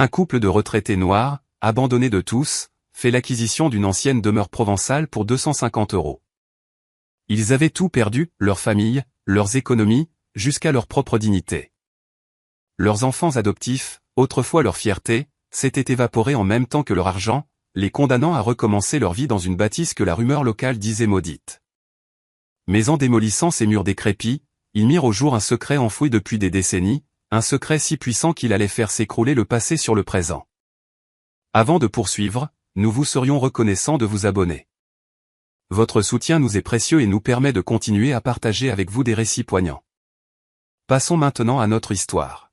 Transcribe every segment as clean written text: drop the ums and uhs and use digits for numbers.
Un couple de retraités noirs, abandonnés de tous, fait l'acquisition d'une ancienne demeure provençale pour 250 €. Ils avaient tout perdu, leur famille, leurs économies, jusqu'à leur propre dignité. Leurs enfants adoptifs, autrefois leur fierté, s'étaient évaporés en même temps que leur argent, les condamnant à recommencer leur vie dans une bâtisse que la rumeur locale disait maudite. Mais en démolissant ces murs décrépits, ils mirent au jour un secret enfoui depuis des décennies, un secret si puissant qu'il allait faire s'écrouler le passé sur le présent. Avant de poursuivre, nous vous serions reconnaissants de vous abonner. Votre soutien nous est précieux et nous permet de continuer à partager avec vous des récits poignants. Passons maintenant à notre histoire.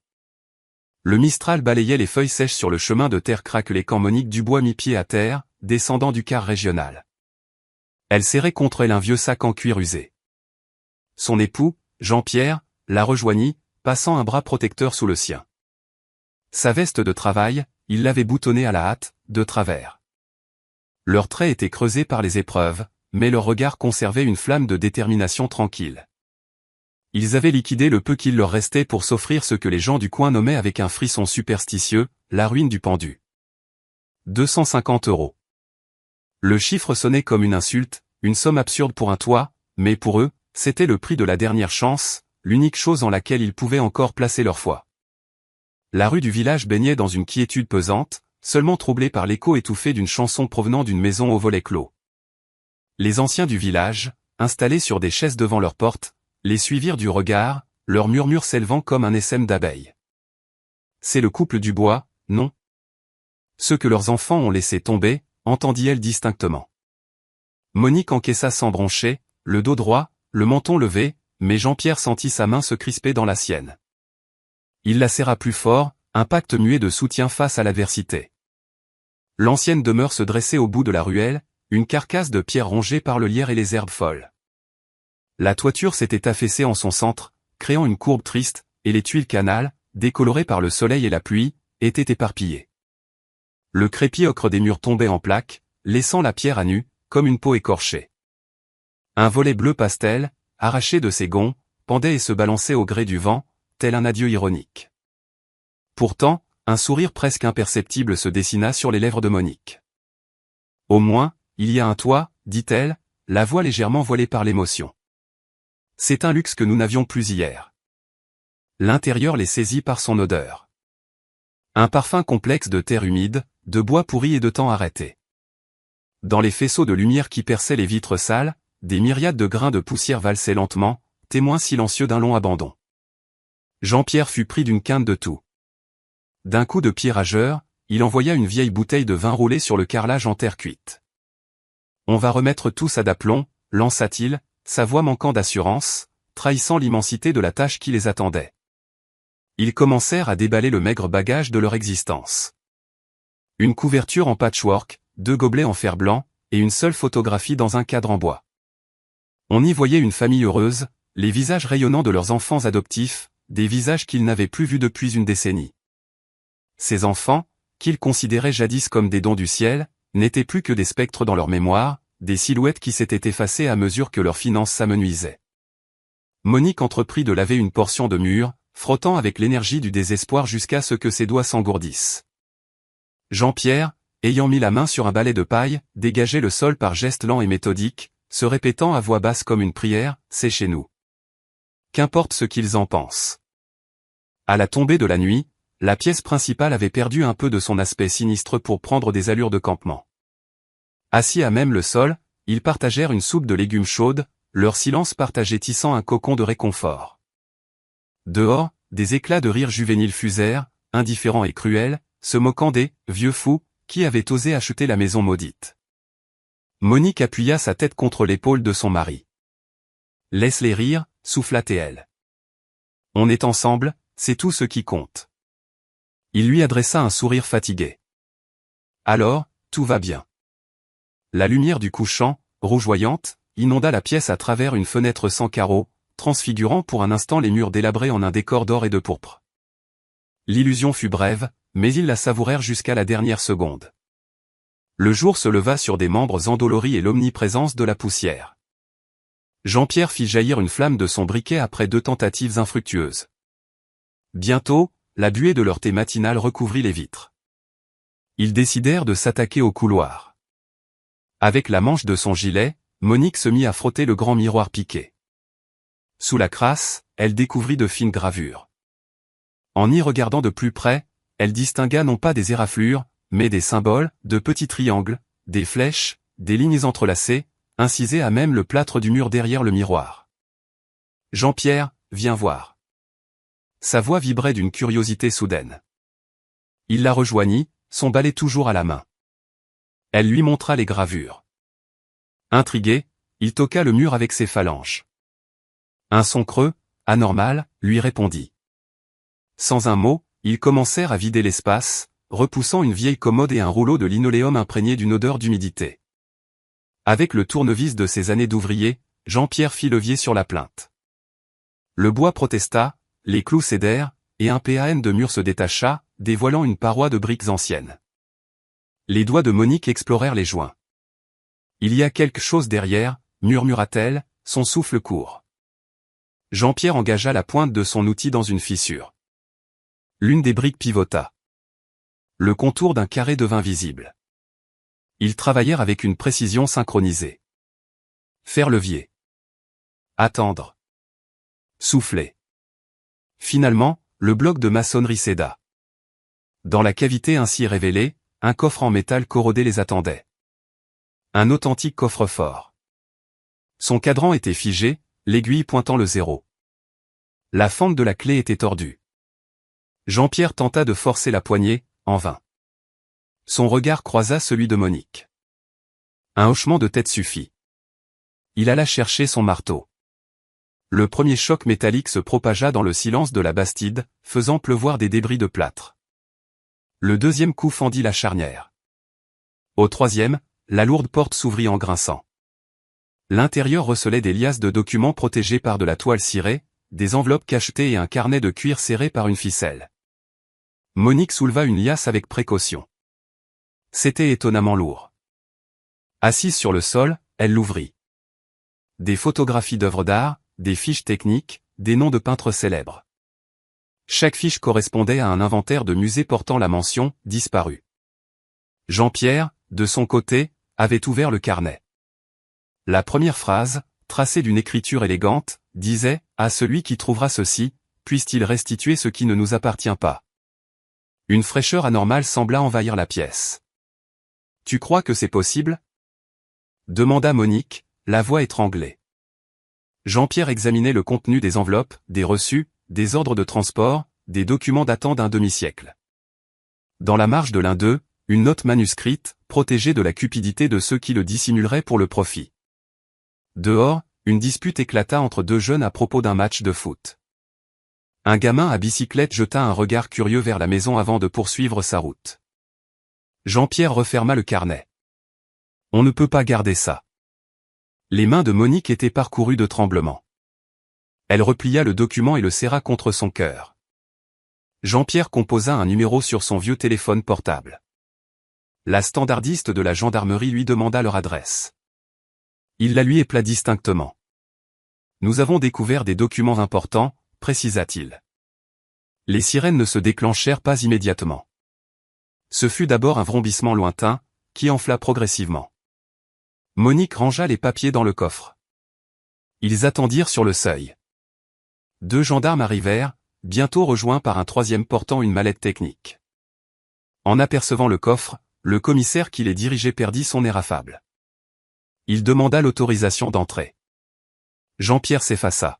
Le Mistral balayait les feuilles sèches sur le chemin de terre craquelé quand Monique Dubois mit pied à terre, descendant du car régional. Elle serrait contre elle un vieux sac en cuir usé. Son époux, Jean-Pierre, la rejoignit, passant un bras protecteur sous le sien. Sa veste de travail, il l'avait boutonnée à la hâte, de travers. Leurs traits étaient creusés par les épreuves, mais leur regard conservait une flamme de détermination tranquille. Ils avaient liquidé le peu qu'il leur restait pour s'offrir ce que les gens du coin nommaient avec un frisson superstitieux, la ruine du pendu. 250 €. Le chiffre sonnait comme une insulte, une somme absurde pour un toit, mais pour eux, c'était le prix de la dernière chance, l'unique chose en laquelle ils pouvaient encore placer leur foi. La rue du village baignait dans une quiétude pesante, seulement troublée par l'écho étouffé d'une chanson provenant d'une maison aux volets clos. Les anciens du village, installés sur des chaises devant leur porte, les suivirent du regard, leur murmure s'élevant comme un essaim d'abeilles. C'est le couple Dubois, non? Ceux que leurs enfants ont laissé tomber, entendit-elle distinctement. Monique encaissa sans broncher, le dos droit, le menton levé, mais Jean-Pierre sentit sa main se crisper dans la sienne. Il la serra plus fort, un pacte muet de soutien face à l'adversité. L'ancienne demeure se dressait au bout de la ruelle, une carcasse de pierre rongée par le lierre et les herbes folles. La toiture s'était affaissée en son centre, créant une courbe triste, et les tuiles canal, décolorées par le soleil et la pluie, étaient éparpillées. Le crépi ocre des murs tombait en plaques, laissant la pierre à nu, comme une peau écorchée. Un volet bleu pastel, arraché de ses gonds, pendait et se balançait au gré du vent, tel un adieu ironique. Pourtant, un sourire presque imperceptible se dessina sur les lèvres de Monique. « Au moins, il y a un toit, dit-elle, la voix légèrement voilée par l'émotion. C'est un luxe que nous n'avions plus hier. » L'intérieur les saisit par son odeur. Un parfum complexe de terre humide, de bois pourri et de temps arrêté. Dans les faisceaux de lumière qui perçaient les vitres sales, des myriades de grains de poussière valsaient lentement, témoins silencieux d'un long abandon. Jean-Pierre fut pris d'une quinte de toux. D'un coup de pied rageur, il envoya une vieille bouteille de vin roulée sur le carrelage en terre cuite. « On va remettre tout ça d'aplomb », lança-t-il, sa voix manquant d'assurance, trahissant l'immensité de la tâche qui les attendait. Ils commencèrent à déballer le maigre bagage de leur existence. Une couverture en patchwork, 2 gobelets en fer blanc, et une seule photographie dans un cadre en bois. On y voyait une famille heureuse, les visages rayonnants de leurs enfants adoptifs, des visages qu'ils n'avaient plus vus depuis une décennie. Ces enfants, qu'ils considéraient jadis comme des dons du ciel, n'étaient plus que des spectres dans leur mémoire, des silhouettes qui s'étaient effacées à mesure que leurs finances s'amenuisaient. Monique entreprit de laver une portion de mur, frottant avec l'énergie du désespoir jusqu'à ce que ses doigts s'engourdissent. Jean-Pierre, ayant mis la main sur un balai de paille, dégageait le sol par gestes lents et méthodiques, se répétant à voix basse comme une prière, « C'est chez nous. » Qu'importe ce qu'ils en pensent. À la tombée de la nuit, la pièce principale avait perdu un peu de son aspect sinistre pour prendre des allures de campement. Assis à même le sol, ils partagèrent une soupe de légumes chaude, leur silence partagé tissant un cocon de réconfort. Dehors, des éclats de rire juvéniles fusèrent, indifférents et cruels, se moquant des « vieux fous » qui avaient osé acheter la maison maudite. Monique appuya sa tête contre l'épaule de son mari. « Laisse-les rire », souffla-t-elle. « On est ensemble, c'est tout ce qui compte. » Il lui adressa un sourire fatigué. « Alors, tout va bien. » La lumière du couchant, rougeoyante, inonda la pièce à travers une fenêtre sans carreaux, transfigurant pour un instant les murs délabrés en un décor d'or et de pourpre. L'illusion fut brève, mais ils la savourèrent jusqu'à la dernière seconde. Le jour se leva sur des membres endoloris et l'omniprésence de la poussière. Jean-Pierre fit jaillir une flamme de son briquet après 2 tentatives infructueuses. Bientôt, la buée de leur thé matinal recouvrit les vitres. Ils décidèrent de s'attaquer au couloir. Avec la manche de son gilet, Monique se mit à frotter le grand miroir piqué. Sous la crasse, elle découvrit de fines gravures. En y regardant de plus près, elle distingua non pas des éraflures, mais des symboles, de petits triangles, des flèches, des lignes entrelacées, incisées à même le plâtre du mur derrière le miroir. « Jean-Pierre, viens voir. » Sa voix vibrait d'une curiosité soudaine. Il la rejoignit, son balai toujours à la main. Elle lui montra les gravures. Intrigué, il toqua le mur avec ses phalanges. Un son creux, anormal, lui répondit. Sans un mot, ils commencèrent à vider l'espace, repoussant une vieille commode et un rouleau de linoléum imprégné d'une odeur d'humidité. Avec le tournevis de ses années d'ouvrier, Jean-Pierre fit levier sur la plainte. Le bois protesta, les clous cédèrent, et un PAN de mur se détacha, dévoilant une paroi de briques anciennes. Les doigts de Monique explorèrent les joints. « Il y a quelque chose derrière », murmura-t-elle, son souffle court. Jean-Pierre engagea la pointe de son outil dans une fissure. L'une des briques pivota. Le contour d'un carré devint visible. Ils travaillèrent avec une précision synchronisée. Faire levier. Attendre. Souffler. Finalement, le bloc de maçonnerie céda. Dans la cavité ainsi révélée, un coffre en métal corrodé les attendait. Un authentique coffre-fort. Son cadran était figé, l'aiguille pointant le 0. La fente de la clé était tordue. Jean-Pierre tenta de forcer la poignée, en vain. Son regard croisa celui de Monique. Un hochement de tête suffit. Il alla chercher son marteau. Le premier choc métallique se propagea dans le silence de la bastide, faisant pleuvoir des débris de plâtre. Le deuxième coup fendit la charnière. Au troisième, la lourde porte s'ouvrit en grinçant. L'intérieur recelait des liasses de documents protégés par de la toile cirée, des enveloppes cachetées et un carnet de cuir serré par une ficelle. Monique souleva une liasse avec précaution. C'était étonnamment lourd. Assise sur le sol, elle l'ouvrit. Des photographies d'œuvres d'art, des fiches techniques, des noms de peintres célèbres. Chaque fiche correspondait à un inventaire de musée portant la mention « disparu ». Jean-Pierre, de son côté, avait ouvert le carnet. La première phrase, tracée d'une écriture élégante, disait « À celui qui trouvera ceci, puisse-t-il restituer ce qui ne nous appartient pas ». Une fraîcheur anormale sembla envahir la pièce. « Tu crois que c'est possible ?» demanda Monique, la voix étranglée. Jean-Pierre examinait le contenu des enveloppes, des reçus, des ordres de transport, des documents datant d'un demi-siècle. Dans la marge de l'un d'eux, une note manuscrite, protégée de la cupidité de ceux qui le dissimuleraient pour le profit. Dehors, une dispute éclata entre deux jeunes à propos d'un match de foot. Un gamin à bicyclette jeta un regard curieux vers la maison avant de poursuivre sa route. Jean-Pierre referma le carnet. On ne peut pas garder ça. Les mains de Monique étaient parcourues de tremblements. Elle replia le document et le serra contre son cœur. Jean-Pierre composa un numéro sur son vieux téléphone portable. La standardiste de la gendarmerie lui demanda leur adresse. Il la lui épela distinctement. « Nous avons découvert des documents importants », précisa-t-il. Les sirènes ne se déclenchèrent pas immédiatement. Ce fut d'abord un vrombissement lointain, qui enfla progressivement. Monique rangea les papiers dans le coffre. Ils attendirent sur le seuil. Deux gendarmes arrivèrent, bientôt rejoints par un troisième portant une mallette technique. En apercevant le coffre, le commissaire qui les dirigeait perdit son air affable. Il demanda l'autorisation d'entrer. Jean-Pierre s'effaça.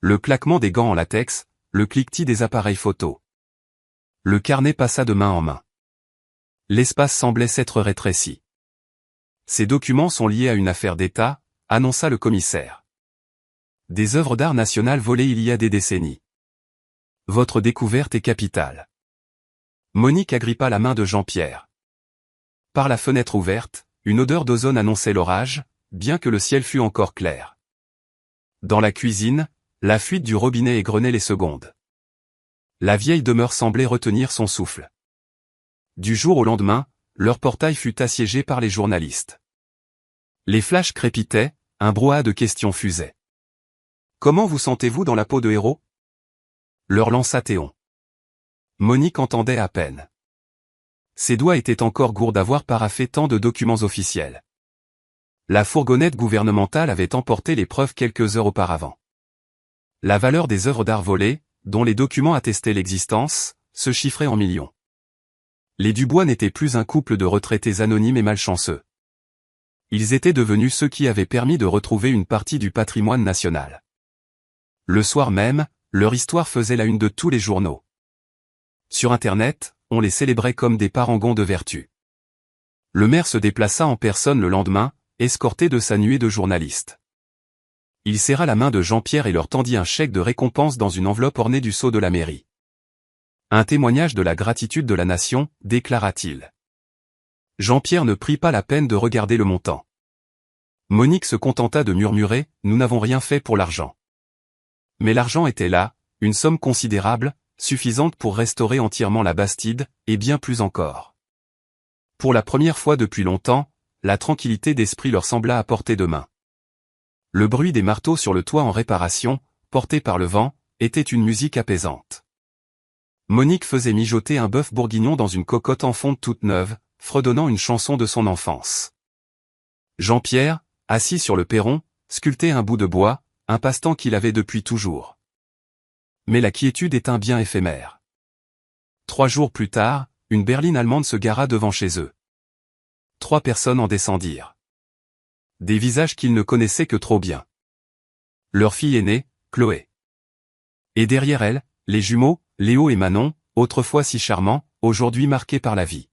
Le claquement des gants en latex, le cliquetis des appareils photo. Le carnet passa de main en main. L'espace semblait s'être rétréci. Ces documents sont liés à une affaire d'État, annonça le commissaire. Des œuvres d'art national volées il y a des décennies. Votre découverte est capitale. Monique agrippa la main de Jean-Pierre. Par la fenêtre ouverte, une odeur d'ozone annonçait l'orage, bien que le ciel fût encore clair. Dans la cuisine, la fuite du robinet égrenait les secondes. La vieille demeure semblait retenir son souffle. Du jour au lendemain, leur portail fut assiégé par les journalistes. Les flashs crépitaient, un brouhaha de questions fusait. « Comment vous sentez-vous dans la peau de héros ?» leur lança Théon. Monique entendait à peine. Ses doigts étaient encore gourds d'avoir paraphé tant de documents officiels. La fourgonnette gouvernementale avait emporté les preuves quelques heures auparavant. La valeur des œuvres d'art volées, dont les documents attestaient l'existence, se chiffrait en millions. Les Dubois n'étaient plus un couple de retraités anonymes et malchanceux. Ils étaient devenus ceux qui avaient permis de retrouver une partie du patrimoine national. Le soir même, leur histoire faisait la une de tous les journaux. Sur Internet, on les célébrait comme des parangons de vertu. Le maire se déplaça en personne le lendemain, escorté de sa nuée de journalistes. Il serra la main de Jean-Pierre et leur tendit un chèque de récompense dans une enveloppe ornée du sceau de la mairie. Un témoignage de la gratitude de la nation, déclara-t-il. Jean-Pierre ne prit pas la peine de regarder le montant. Monique se contenta de murmurer « Nous n'avons rien fait pour l'argent ». Mais l'argent était là, une somme considérable, suffisante pour restaurer entièrement la Bastide, et bien plus encore. Pour la première fois depuis longtemps, la tranquillité d'esprit leur sembla à portée de main. Le bruit des marteaux sur le toit en réparation, porté par le vent, était une musique apaisante. Monique faisait mijoter un bœuf bourguignon dans une cocotte en fonte toute neuve, fredonnant une chanson de son enfance. Jean-Pierre, assis sur le perron, sculptait un bout de bois, un passe-temps qu'il avait depuis toujours. Mais la quiétude est un bien éphémère. 3 jours plus tard, une berline allemande se gara devant chez eux. 3 personnes en descendirent. Des visages qu'ils ne connaissaient que trop bien. Leur fille aînée, Chloé. Et derrière elle, les jumeaux, Léo et Manon, autrefois si charmants, aujourd'hui marqués par la vie.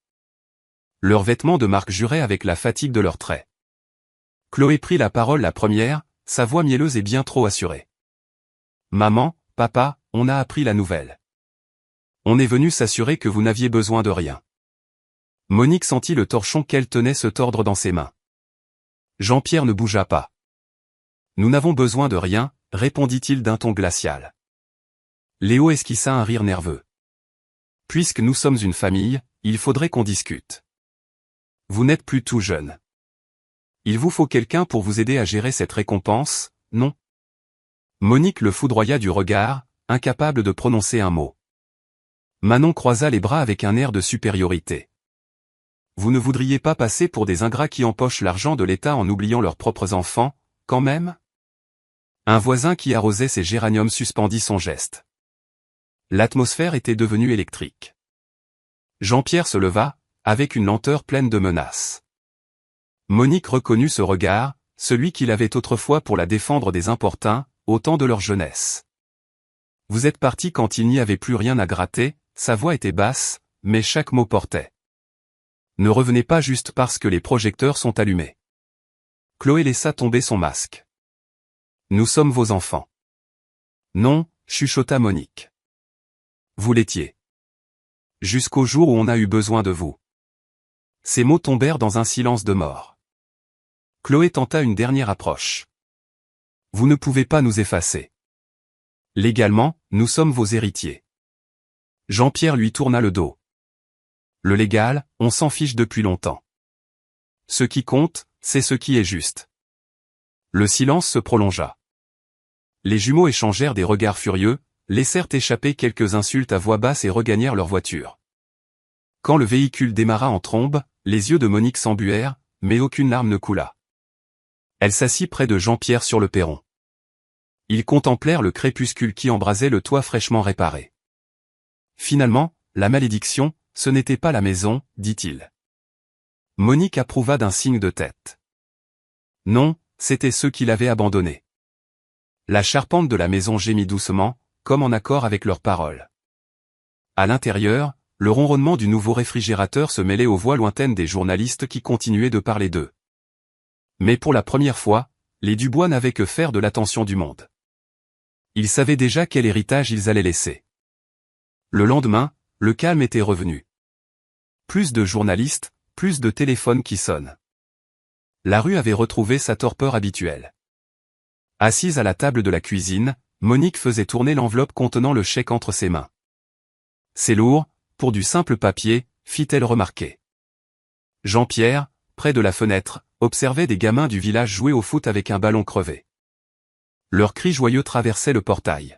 Leurs vêtements de marque juraient avec la fatigue de leurs traits. Chloé prit la parole la première, sa voix mielleuse et bien trop assurée. « Maman, papa, on a appris la nouvelle. On est venu s'assurer que vous n'aviez besoin de rien. » Monique sentit le torchon qu'elle tenait se tordre dans ses mains. Jean-Pierre ne bougea pas. « Nous n'avons besoin de rien, répondit-il d'un ton glacial. Léo esquissa un rire nerveux. « Puisque nous sommes une famille, il faudrait qu'on discute. Vous n'êtes plus tout jeune. Il vous faut quelqu'un pour vous aider à gérer cette récompense, non ?» Monique le foudroya du regard, incapable de prononcer un mot. Manon croisa les bras avec un air de supériorité. « Vous ne voudriez pas passer pour des ingrats qui empochent l'argent de l'État en oubliant leurs propres enfants, quand même ?» Un voisin qui arrosait ses géraniums suspendit son geste. L'atmosphère était devenue électrique. Jean-Pierre se leva, avec une lenteur pleine de menaces. Monique reconnut ce regard, celui qu'il avait autrefois pour la défendre des importuns, au temps de leur jeunesse. Vous êtes parti quand il n'y avait plus rien à gratter, sa voix était basse, mais chaque mot portait. Ne revenez pas juste parce que les projecteurs sont allumés. Chloé laissa tomber son masque. Nous sommes vos enfants. Non, chuchota Monique. Vous l'étiez. Jusqu'au jour où on a eu besoin de vous. Ces mots tombèrent dans un silence de mort. Chloé tenta une dernière approche. Vous ne pouvez pas nous effacer. Légalement, nous sommes vos héritiers. Jean-Pierre lui tourna le dos. Le légal, on s'en fiche depuis longtemps. Ce qui compte, c'est ce qui est juste. Le silence se prolongea. Les jumeaux échangèrent des regards furieux, laissèrent échapper quelques insultes à voix basse et regagnèrent leur voiture. Quand le véhicule démarra en trombe, les yeux de Monique s'embuèrent, mais aucune larme ne coula. Elle s'assit près de Jean-Pierre sur le perron. Ils contemplèrent le crépuscule qui embrasait le toit fraîchement réparé. Finalement, la malédiction, ce n'était pas la maison, dit-il. Monique approuva d'un signe de tête. Non, c'étaient ceux qui l'avaient abandonné. La charpente de la maison gémit doucement, comme en accord avec leurs paroles. À l'intérieur, le ronronnement du nouveau réfrigérateur se mêlait aux voix lointaines des journalistes qui continuaient de parler d'eux. Mais pour la première fois, les Dubois n'avaient que faire de l'attention du monde. Ils savaient déjà quel héritage ils allaient laisser. Le lendemain, le calme était revenu. Plus de journalistes, plus de téléphones qui sonnent. La rue avait retrouvé sa torpeur habituelle. Assise à la table de la cuisine, Monique faisait tourner l'enveloppe contenant le chèque entre ses mains. « C'est lourd, pour du simple papier », fit-elle remarquer. Jean-Pierre, près de la fenêtre, observait des gamins du village jouer au foot avec un ballon crevé. Leurs cris joyeux traversaient le portail.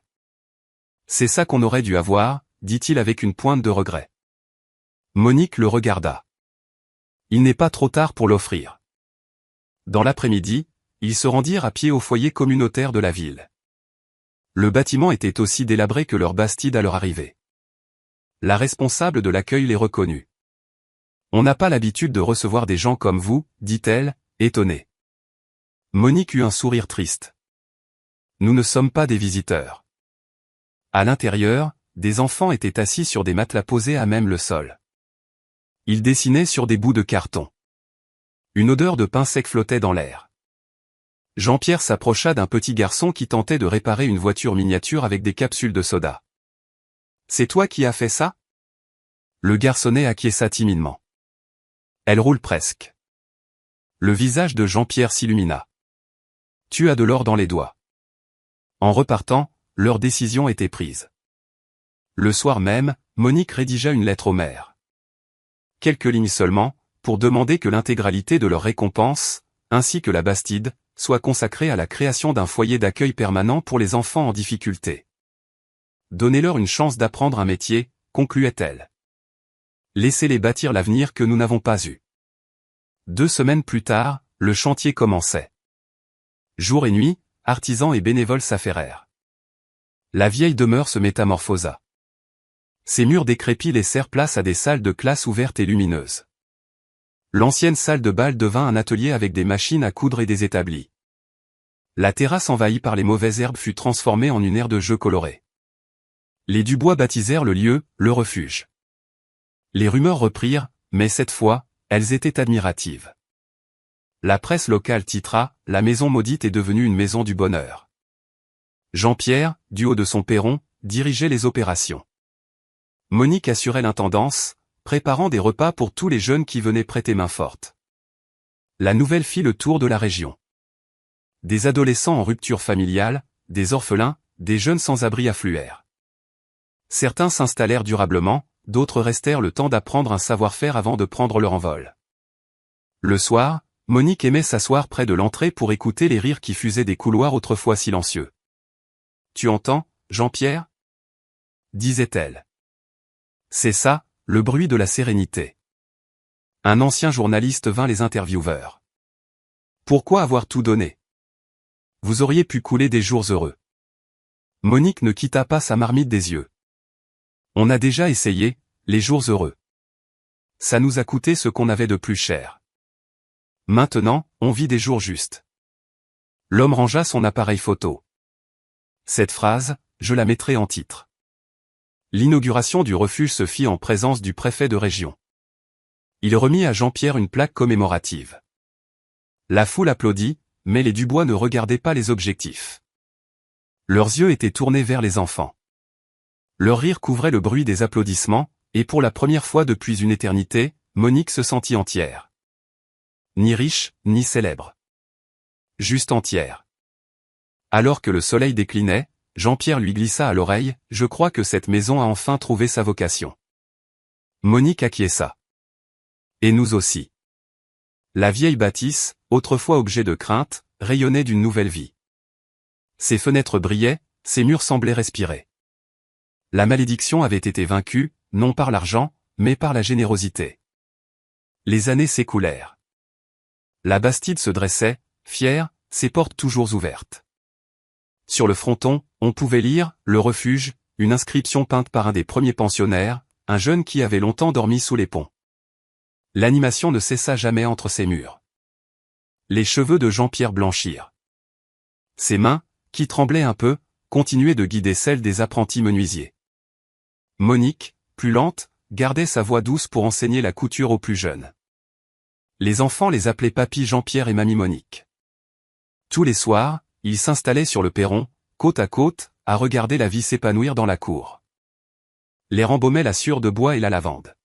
« C'est ça qu'on aurait dû avoir », dit-il avec une pointe de regret. Monique le regarda. Il n'est pas trop tard pour l'offrir. Dans l'après-midi, ils se rendirent à pied au foyer communautaire de la ville. Le bâtiment était aussi délabré que leur Bastide à leur arrivée. La responsable de l'accueil les reconnut. On n'a pas l'habitude de recevoir des gens comme vous, dit-elle, étonnée. Monique eut un sourire triste. Nous ne sommes pas des visiteurs. À l'intérieur, des enfants étaient assis sur des matelas posés à même le sol. Ils dessinaient sur des bouts de carton. Une odeur de pain sec flottait dans l'air. Jean-Pierre s'approcha d'un petit garçon qui tentait de réparer une voiture miniature avec des capsules de soda. « C'est toi qui as fait ça ?» Le garçonnet acquiesça timidement. « Elle roule presque. » Le visage de Jean-Pierre s'illumina. « Tu as de l'or dans les doigts. » En repartant, leur décision était prise. Le soir même, Monique rédigea une lettre au maire. Quelques lignes seulement, pour demander que l'intégralité de leur récompense, ainsi que la Bastide, soit consacrée à la création d'un foyer d'accueil permanent pour les enfants en difficulté. Donnez-leur une chance d'apprendre un métier, concluait-elle. Laissez-les bâtir l'avenir que nous n'avons pas eu. 2 semaines plus tard, le chantier commençait. Jour et nuit, artisans et bénévoles s'affairèrent. La vieille demeure se métamorphosa. Ses murs décrépits laissèrent place à des salles de classe ouvertes et lumineuses. L'ancienne salle de bal devint un atelier avec des machines à coudre et des établis. La terrasse envahie par les mauvaises herbes fut transformée en une aire de jeux colorée. Les Dubois baptisèrent le lieu « le refuge ». Les rumeurs reprirent, mais cette fois, elles étaient admiratives. La presse locale titra « La maison maudite est devenue une maison du bonheur ». Jean-Pierre, du haut de son perron, dirigeait les opérations. Monique assurait l'intendance, préparant des repas pour tous les jeunes qui venaient prêter main forte. La nouvelle fit le tour de la région. Des adolescents en rupture familiale, des orphelins, des jeunes sans-abri affluèrent. Certains s'installèrent durablement, d'autres restèrent le temps d'apprendre un savoir-faire avant de prendre leur envol. Le soir, Monique aimait s'asseoir près de l'entrée pour écouter les rires qui fusaient des couloirs autrefois silencieux. « Tu entends, Jean-Pierre » disait-elle. « C'est ça, le bruit de la sérénité. » Un ancien journaliste vint les intervieweurs. « Pourquoi avoir tout donné ? Vous auriez pu couler des jours heureux. » Monique ne quitta pas sa marmite des yeux. « On a déjà essayé, les jours heureux. Ça nous a coûté ce qu'on avait de plus cher. Maintenant, on vit des jours justes. » L'homme rangea son appareil photo. Cette phrase, je la mettrai en titre. L'inauguration du refuge se fit en présence du préfet de région. Il remit à Jean-Pierre une plaque commémorative. La foule applaudit, mais les Dubois ne regardaient pas les objectifs. Leurs yeux étaient tournés vers les enfants. Leur rire couvrait le bruit des applaudissements, et pour la première fois depuis une éternité, Monique se sentit entière. Ni riche, ni célèbre. Juste entière. Alors que le soleil déclinait, Jean-Pierre lui glissa à l'oreille « Je crois que cette maison a enfin trouvé sa vocation. » Monique acquiesça. Et nous aussi. La vieille bâtisse, autrefois objet de crainte, rayonnait d'une nouvelle vie. Ses fenêtres brillaient, ses murs semblaient respirer. La malédiction avait été vaincue, non par l'argent, mais par la générosité. Les années s'écoulèrent. La Bastide se dressait, fière, ses portes toujours ouvertes. Sur le fronton, on pouvait lire « Le refuge », une inscription peinte par un des premiers pensionnaires, un jeune qui avait longtemps dormi sous les ponts. L'animation ne cessa jamais entre ces murs. Les cheveux de Jean-Pierre blanchirent. Ses mains, qui tremblaient un peu, continuaient de guider celles des apprentis menuisiers. Monique, plus lente, gardait sa voix douce pour enseigner la couture aux plus jeunes. Les enfants les appelaient Papy Jean-Pierre et Mamie Monique. Tous les soirs, ils s'installaient sur le perron, côte à côte, à regarder la vie s'épanouir dans la cour. L'air embaumait la sciure de bois et la lavande.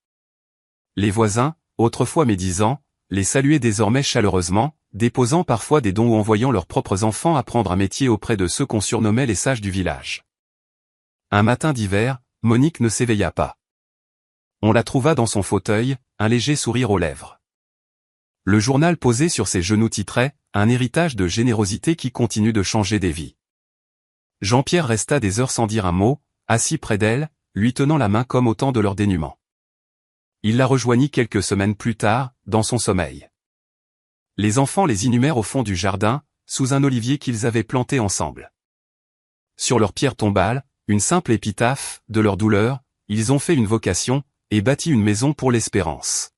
Les voisins, autrefois médisants, les saluaient désormais chaleureusement, déposant parfois des dons ou envoyant leurs propres enfants apprendre un métier auprès de ceux qu'on surnommait les sages du village. Un matin d'hiver, Monique ne s'éveilla pas. On la trouva dans son fauteuil, un léger sourire aux lèvres. Le journal posé sur ses genoux titrait « Un héritage de générosité qui continue de changer des vies ». Jean-Pierre resta des heures sans dire un mot, assis près d'elle, lui tenant la main comme au temps de leur dénuement. Il la rejoignit quelques semaines plus tard, dans son sommeil. Les enfants les inhumèrent au fond du jardin, sous un olivier qu'ils avaient planté ensemble. Sur leur pierre tombale, une simple épitaphe, de leur douleur, ils ont fait une vocation, et bâti une maison pour l'espérance.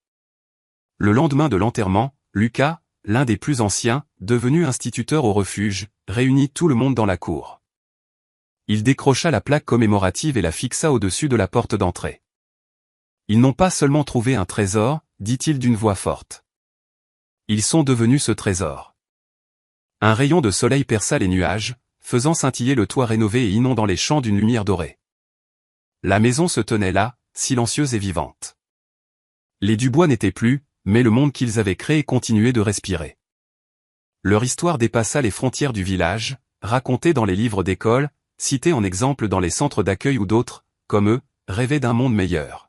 Le lendemain de l'enterrement, Lucas, l'un des plus anciens, devenu instituteur au refuge, réunit tout le monde dans la cour. Il décrocha la plaque commémorative et la fixa au-dessus de la porte d'entrée. Ils n'ont pas seulement trouvé un trésor, dit-il d'une voix forte. Ils sont devenus ce trésor. Un rayon de soleil perça les nuages, faisant scintiller le toit rénové et inondant les champs d'une lumière dorée. La maison se tenait là, silencieuse et vivante. Les Dubois n'étaient plus, mais le monde qu'ils avaient créé continuait de respirer. Leur histoire dépassa les frontières du village, racontée dans les livres d'école, citée en exemple dans les centres d'accueil où d'autres, comme eux, rêvaient d'un monde meilleur.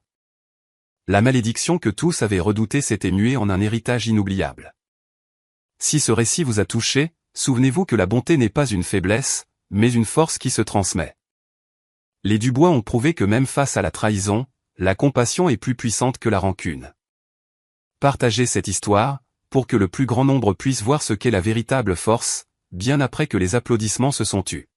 La malédiction que tous avaient redoutée s'était muée en un héritage inoubliable. Si ce récit vous a touché, souvenez-vous que la bonté n'est pas une faiblesse, mais une force qui se transmet. Les Dubois ont prouvé que même face à la trahison, la compassion est plus puissante que la rancune. Partagez cette histoire, pour que le plus grand nombre puisse voir ce qu'est la véritable force, bien après que les applaudissements se sont tus.